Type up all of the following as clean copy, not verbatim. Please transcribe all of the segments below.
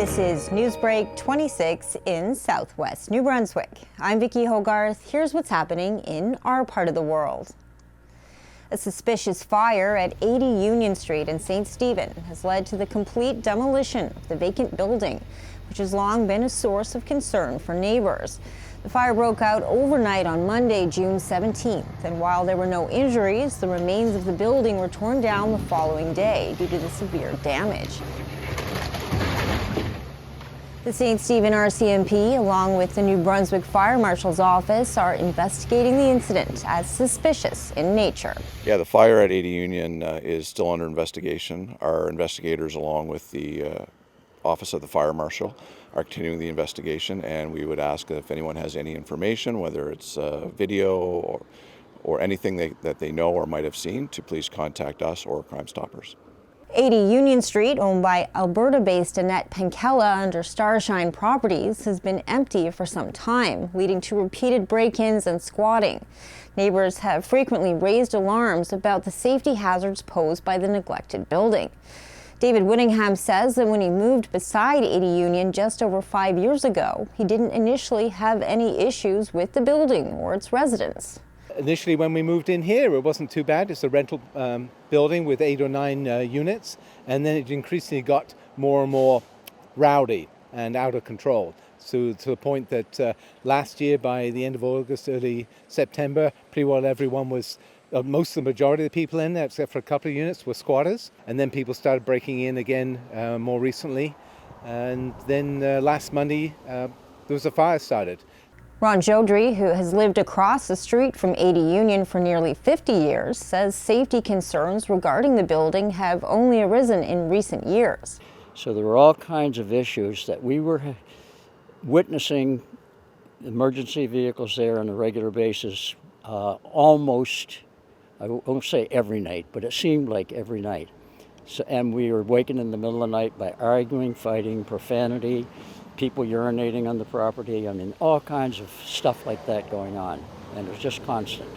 This is Newsbreak 26 in Southwest New Brunswick. I'm Vicki Hogarth. Here's what's happening in our part of the world. A suspicious fire at 80 Union Street in St. Stephen has led to the complete demolition of the vacant building, which has long been a source of concern for neighbors. The fire broke out overnight on Monday, June 17th, and while there were no injuries, the remains of the building were torn down the following day due to the severe damage. The St. Stephen RCMP, along with the New Brunswick Fire Marshal's Office, are investigating the incident as suspicious in nature. Yeah, the fire at 80 Union is still under investigation. Our investigators, along with the Office of the Fire Marshal, are continuing the investigation, and we would ask if anyone has any information, whether it's video or anything that they know or might have seen, to please contact us or Crime Stoppers. 80 Union Street, owned by Alberta-based Annette Penkella under Starshine Properties, has been empty for some time, leading to repeated break-ins and squatting. Neighbors have frequently raised alarms about the safety hazards posed by the neglected building. David Whittingham says that when he moved beside 80 Union just over 5 years ago, he didn't initially have any issues with the building or its residents. Initially, when we moved in here, it wasn't too bad. It's a rental building with 8 or 9 units, and then it increasingly got more and more rowdy and out of control. So to the point that last year, by the end of August, early September, pretty well everyone was, most of the majority of the people in there, except for a couple of units, were squatters. And then people started breaking in again more recently. And then last Monday, there was a fire started. Ron Jodry, who has lived across the street from 80 Union for nearly 50 years, says safety concerns regarding the building have only arisen in recent years. So there were all kinds of issues that we were witnessing emergency vehicles there on a regular basis, almost, I won't say every night, but it seemed like every night. So, and we were waking in the middle of the night by arguing, fighting, profanity, people urinating on the property. I mean, all kinds of stuff like that going on. And it was just constant.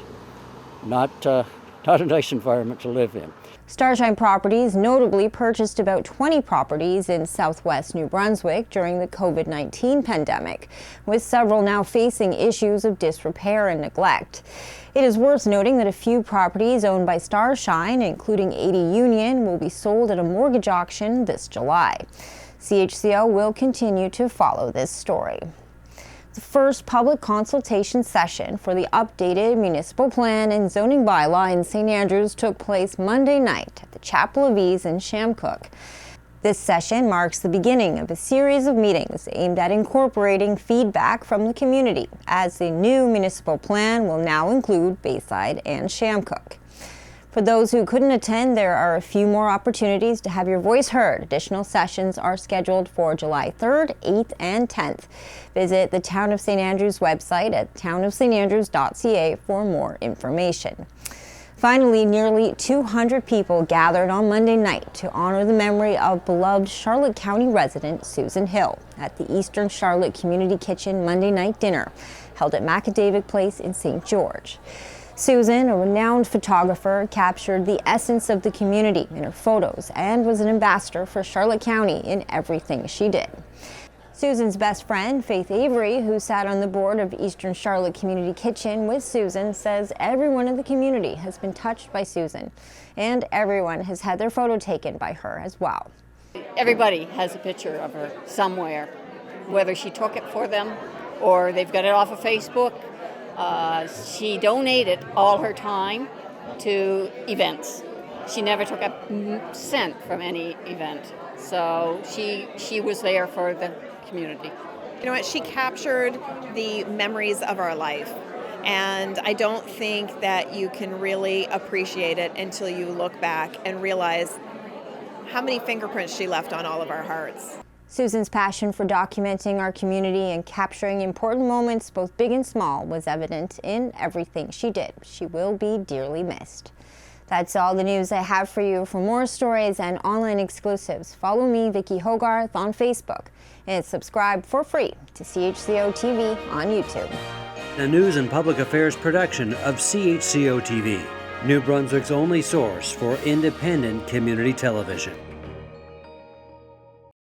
Not a nice environment to live in. Starshine Properties notably purchased about 20 properties in southwest New Brunswick during the COVID-19 pandemic, with several now facing issues of disrepair and neglect. It is worth noting that a few properties owned by Starshine, including 80 Union, will be sold at a mortgage auction this July. CHCO will continue to follow this story. The first public consultation session for the updated municipal plan and zoning bylaw in St. Andrews took place Monday night at the Chapel of Ease in Shamcook. This session marks the beginning of a series of meetings aimed at incorporating feedback from the community, as the new municipal plan will now include Bayside and Shamcook. For those who couldn't attend, there are a few more opportunities to have your voice heard. Additional sessions are scheduled for July 3rd, 8th, and 10th. Visit the Town of St. Andrews website at townofstandrews.ca for more information. Finally, nearly 200 people gathered on Monday night to honor the memory of beloved Charlotte County resident Susan Hill at the Eastern Charlotte Community Kitchen Monday night dinner held at Macadavic Place in St. George. Susan, a renowned photographer, captured the essence of the community in her photos and was an ambassador for Charlotte County in everything she did. Susan's best friend, Faith Avery, who sat on the board of Eastern Charlotte Community Kitchen with Susan, says everyone in the community has been touched by Susan, and everyone has had their photo taken by her as well. Everybody has a picture of her somewhere, whether she took it for them or they've got it off of Facebook. She donated all her time to events. She never took a cent from any event. So she was there for the community. You know what? She captured the memories of our life. And I don't think that you can really appreciate it until you look back and realize how many fingerprints she left on all of our hearts. Susan's passion for documenting our community and capturing important moments, both big and small, was evident in everything she did. She will be dearly missed. That's all the news I have for you. For more stories and online exclusives, follow me, Vicki Hogarth, on Facebook, and subscribe for free to CHCO-TV on YouTube. A news and public affairs production of CHCO-TV, New Brunswick's only source for independent community television.